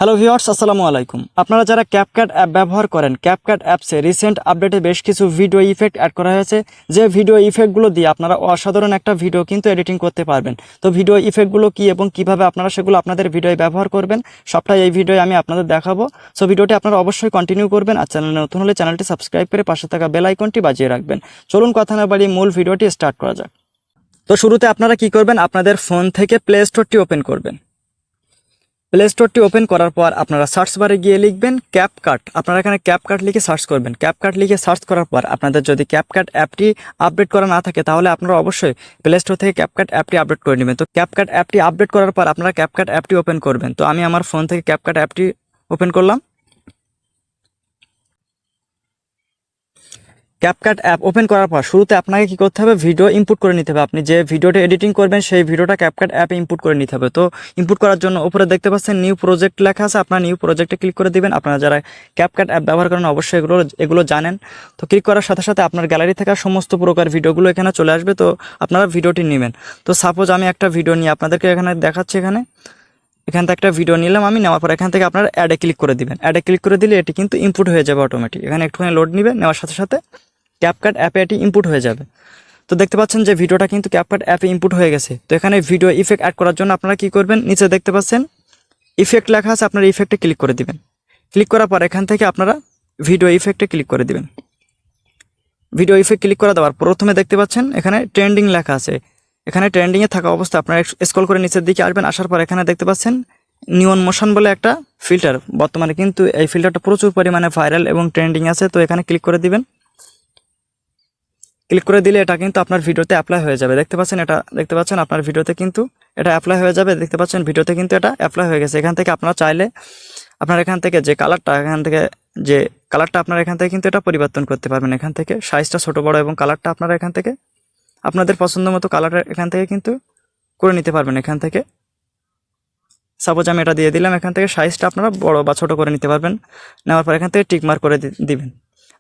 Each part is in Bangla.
হ্যালো ভিউয়ার্স, আসসালামু আলাইকুম। আপনারা যারা ক্যাপকাট অ্যাপ ব্যবহার করেন, ক্যাপকাট অ্যাপসে রিসেন্ট আপডেটে বেশ কিছু ভিডিও ইফেক্ট অ্যাড করা হয়েছে। যে ভিডিও ইফেক্টগুলো দিয়ে আপনারা অসাধারণ একটা ভিডিও কিন্তু এডিটিং করতে পারবেন। তো ভিডিও ইফেক্টগুলো কী এবং কিভাবে আপনারা সেগুলো আপনাদের ভিডিওয়ে ব্যবহার করবেন সবটাই এই ভিডিওয়ে আমি আপনাদের দেখাবো। সো ভিডিওটি আপনারা অবশ্যই কন্টিনিউ করবেন, আর চ্যানেলে নতুন হলে চ্যানেলটি সাবস্ক্রাইব করে পাশে থাকা বেল আইকনটি বাজিয়ে রাখবেন। চলুন কথা না বাড়িয়ে মূল ভিডিওটি স্টার্ট করা যাক। তো শুরুতে আপনারা কি করবেন, আপনাদের ফোন থেকে প্লে স্টোরটি ওপেন করবেন। প্লে স্টোরটি ওপেন করার পর আপনারা সার্চ বারে গিয়ে লিখবেন ক্যাপকাট। আপনারা এখানে ক্যাপকাট লিখে সার্চ করবেন। ক্যাপকাট লিখে সার্চ করার পর আপনাদের যদি ক্যাপকাট অ্যাপটি আপডেট করা না থাকে তাহলে আপনারা অবশ্যই প্লে স্টোর থেকে ক্যাপকাট অ্যাপটি আপডেট করে নেবেন। তো ক্যাপকাট অ্যাপটি আপডেট করার পর আপনারা ক্যাপকাট অ্যাপটি ওপেন করবেন। তো আমি আমার ফোন থেকে ক্যাপকাট অ্যাপটি ওপেন করলাম। ক্যাপকাট অ্যাপ ওপেন করার পর শুরুতে আপনাকে কি করতে হবে, ভিডিও ইনপুট করে নিতে হবে। আপনি যে ভিডিওটা এডিটিং করবেন সেই ভিডিওটা ক্যাপকাট অ্যাপে ইনপুট করে নিতে হবে। তো ইনপুট করার জন্য উপরে দেখতে পাচ্ছেন নিউ প্রজেক্ট লেখা আছে, আপনারা নিউ প্রজেক্টে ক্লিক করে দিবেন। আপনারা যারা ক্যাপকাট অ্যাপ ব্যবহার করেন অবশ্যই এগুলো জানেন। তো ক্লিক করার সাথে সাথে আপনার গ্যালারি থেকে সমস্ত প্রকার ভিডিওগুলো এখানে চলে আসবে। তো আপনারা ভিডিওটি নেবেন। তো সাপোজ আমি একটা ভিডিও নিয়ে আপনাদেরকে এখানে দেখাচ্ছি। এখান থেকে একটা ভিডিও নিলাম আমি, নেওয়ার পর এখান থেকে আপনারা অ্যাডে ক্লিক করে দিবেন। অ্যাডে ক্লিক করে দিলে এটি কিন্তু ইনপুট হয়ে যাবে অটোমেটিক। এখানে একটুখানি লোড নেবে, নেওয়ার সাথে সাথে ক্যাপকাট অ্যাপে এটি ইনপুট হয়ে যাবে। তো দেখতে পাচ্ছেন যে ভিডিওটা কিন্তু ক্যাপকাট অ্যাপে ইনপুট হয়ে গেছে। তো এখানে ভিডিও ইফেক্ট অ্যাড করার জন্য আপনারা কি করবেন, নিচে দেখতে পাচ্ছেন ইফেক্ট লেখা আছে, আপনারা ইফেক্টে ক্লিক করে দিবেন। ক্লিক করার পর এখান থেকে আপনারা ভিডিও ইফেক্টে ক্লিক করে দিবেন। ভিডিও ইফেক্ট ক্লিক করে দেওয়ার প্রথমে দেখতে পাচ্ছেন এখানে ট্রেন্ডিং লেখা আছে। এখানে ট্রেন্ডিংয়ে থাকা অবস্থা আপনারা স্ক্রল করে নিচের দিকে আসবেন। আসার পর এখানে দেখতে পাচ্ছেন নিয়ন মোশন বলে একটা ফিল্টার। বর্তমানে কিন্তু এই ফিল্টারটা প্রচুর পরিমাণে ভাইরাল এবং ট্রেন্ডিং আছে। তো এখানে ক্লিক করে দিবেন। ক্লিক করে দিলে এটা কিন্তু আপনার ভিডিওতে অ্যাপ্লাই হয়ে যাবে। দেখতে পাচ্ছেন আপনার ভিডিওতে কিন্তু এটা অ্যাপ্লাই হয়ে যাবে। দেখতে পাচ্ছেন ভিডিওতে কিন্তু এটা অ্যাপ্লাই হয়ে গেছে। এখান থেকে আপনারা চাইলে আপনার এখান থেকে যে কালারটা আপনারা এখান থেকে কিন্তু এটা পরিবর্তন করতে পারবেন। এখান থেকে সাইজটা ছোট বড় এবং কালারটা আপনারা এখান থেকে আপনাদের পছন্দ মতো কালার এখান থেকে কিন্তু করে নিতে পারবেন। এখান থেকে সাপোজ আমি এটা দিয়ে দিলাম। এখান থেকে সাইজটা আপনারা বড় বা ছোট করে নিতে পারবেন। নেওয়ার পর এখান থেকে টিক মার্ক করে দিবেন।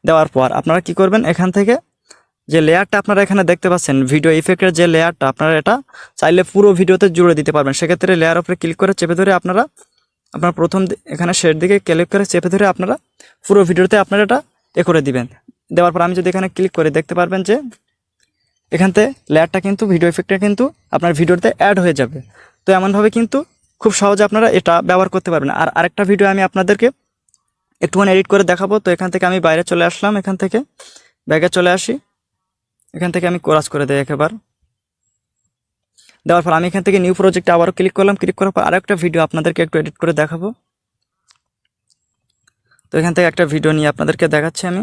দেওয়ার পর আপনারা কি করবেন, এখান থেকে যে লেয়ারটা আপনারা এখানে দেখতে পাচ্ছেন ভিডিও ইফেক্টের যে লেয়ারটা, আপনারা এটা চাইলে পুরো ভিডিওতে জুড়ে দিতে পারবেন। সেক্ষেত্রে লেয়ার উপরে ক্লিক করে চেপে ধরে আপনার প্রথম এখানে শেড দিকে ক্লিক করে চেপে ধরে আপনারা পুরো ভিডিওতে আপনারা এটা করে দিবেন। দেওয়ার পর আমি যদি এখানে ক্লিক করে দেখতে পারবেন যে এখান থেকে লেয়ারটা কিন্তু ভিডিও ইফেক্টটা কিন্তু আপনার ভিডিওতে অ্যাড হয়ে যাবে। তো এমনভাবে কিন্তু খুব সহজে আপনারা এটা ব্যবহার করতে পারবেন। আর আরেকটা ভিডিও আমি আপনাদেরকে একটুখানি এডিট করে দেখাবো। তো এখান থেকে আমি বাইরে চলে আসলাম, এখান থেকে ব্যাগে চলে আসি। এখান থেকে আমি কোরাস করে দিই একবার। দেওয়ার পর আমি এখান থেকে নিউ প্রজেক্টে আবারও ক্লিক করলাম। ক্লিক করার পর আরেকটা ভিডিও আপনাদেরকে একটু এডিট করে দেখাবো। তো এখান থেকে একটা ভিডিও নিয়ে আপনাদেরকে দেখাচ্ছি আমি।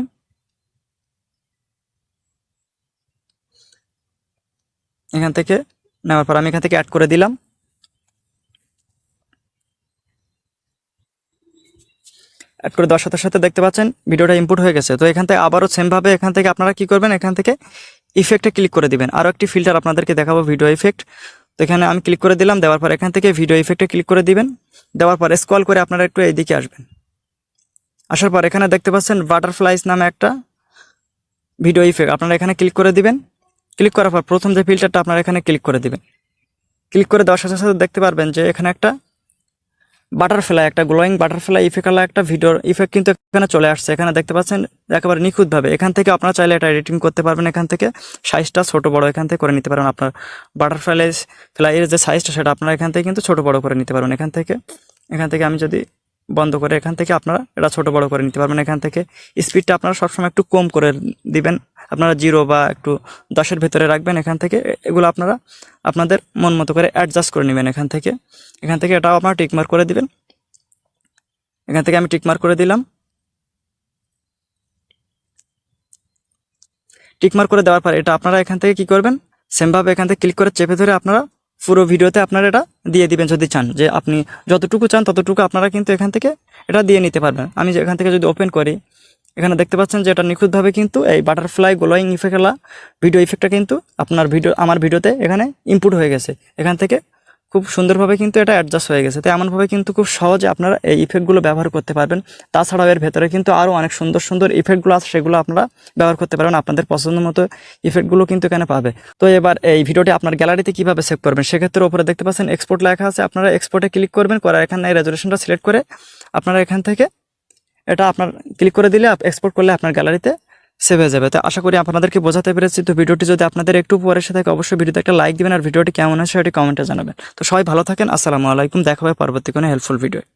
এখান থেকে নেওয়ার পর আমি এখান থেকে অ্যাড করে দিলাম। অ্যাড করে দেওয়ার সাথে সাথে দেখতে পাচ্ছেন ভিডিওটা ইনপুট হয়ে গেছে। তো এখান থেকে আবারও সেমভাবে এখান থেকে আপনারা কি করবেন, এখান থেকে ইফেক্টে ক্লিক করে দিবেন। আরও একটি ফিল্টার আপনাদেরকে দেখাবো, ভিডিও ইফেক্ট। তো এখানে আমি ক্লিক করে দিলাম। দেওয়ার পর এখান থেকে ভিডিও ইফেক্টে ক্লিক করে দিবেন। দেওয়ার পর স্ক্রল করে আপনারা একটু এইদিকে আসবেন। আসার পর এখানে দেখতে পাচ্ছেন বাটারফ্লাইস নামে একটা ভিডিও ইফেক্ট, আপনারা এখানে ক্লিক করে দিবেন। ক্লিক করার পর প্রথম যে ফিল্টারটা আপনারা এখানে ক্লিক করে দিবেন। ক্লিক করে দেওয়ার সাথে সাথে দেখতে পারবেন যে এখানে একটা গ্লোয়িং বাটারফ্লাই ইফেক্টওয়ালা একটা ভিডিওর ইফেক্ট কিন্তু এখানে চলে আসছে। এখানে দেখতে পাচ্ছেন একেবারে নিখুঁতভাবে। এখান থেকে আপনারা চাইলে এটা এডিটিং করতে পারবেন। এখান থেকে সাইজটা ছোট বড় এখান থেকে করে নিতে পারবেন। আপনার বাটারফ্লাইয়ের যে সাইজটা সেটা আপনারা এখান থেকে কিন্তু ছোট বড় করে নিতে পারবেন। এখান থেকে আমি যদি বন্ধ করে এখান থেকে আপনারা এটা ছোট বড় করে নিতে পারবেন। এখান থেকে স্পিডটা আপনারা সবসময় একটু কম করে দিবেন। আপনারা 0 বা একটু 10-এর ভেতরে রাখবেন। এখান থেকে এগুলো আপনারা আপনাদের মন মতো করে অ্যাডজাস্ট করে নেবেন। এখান থেকে এটাও আপনারা টিকমার্ক করে দিবেন। এখান থেকে আমি টিকমার্ক করে দিলাম। টিকমার্ক করে দেওয়ার পর এটা আপনারা এখান থেকে কি করবেন, সেমভাবে এখান থেকে ক্লিক করে চেপে ধরে আপনারা পুরো ভিডিওতে আপনারা এটা দিয়ে দিবেন। যদি চান যে আপনি যতটুকু চান ততটুকু আপনারা কিন্তু এখান থেকে এটা দিয়ে নিতে পারবেন। আমি এখান থেকে যদি ওপেন করি, এখানে দেখতে পাচ্ছেন যে এটা নিখুঁতভাবে কিন্তু এই বাটারফ্লাই গ্লোয়িং ইফেক্টওয়ালা ভিডিও ইফেক্টটা কিন্তু আমার ভিডিওতে এখানে ইনপুট হয়ে গেছে। এখান থেকে খুব সুন্দরভাবে কিন্তু এটা অ্যাডজাস্ট হয়ে গেছে। তো এমনভাবে কিন্তু খুব সহজে আপনারা এই ইফেক্টগুলো ব্যবহার করতে পারবেন। তাছাড়াও এর ভেতরে কিন্তু আরও অনেক সুন্দর সুন্দর ইফেক্টগুলো আছে, সেগুলো আপনারা ব্যবহার করতে পারবেন। আপনাদের পছন্দ মতো ইফেক্টগুলো কিন্তু এখানে পাবে। তো এবার এই ভিডিওটি আপনার গ্যালারিতে কীভাবে সেভ করবেন, সেক্ষেত্রে উপরে দেখতে পাচ্ছেন এক্সপোর্ট লেখা আছে, আপনারা এক্সপোর্টে ক্লিক করবেন, করে এখানে রেজুলেশনটা সিলেক্ট করে আপনারা এখান থেকে এটা আপনার ক্লিক করে দিলে এক্সপোর্ট করলে আপনার গ্যালারিতে সেভ হয়ে যাবে। তো আশা করি আপনাদেরকে বোঝাতে পেরেছি। তো ভিডিওটি যদি আপনাদের একটু উপকার এসে থাকে অবশ্যই ভিডিওতে একটা লাইক দিবেন, আর ভিডিওটি কেমন হয়েছে সেটি কমেন্টে জানাবেন। তো সবাই ভালো থাকেন, আসসালামু আলাইকুম, দেখা হবে পরবর্তী কোনো হেল্পফুল ভিডিও।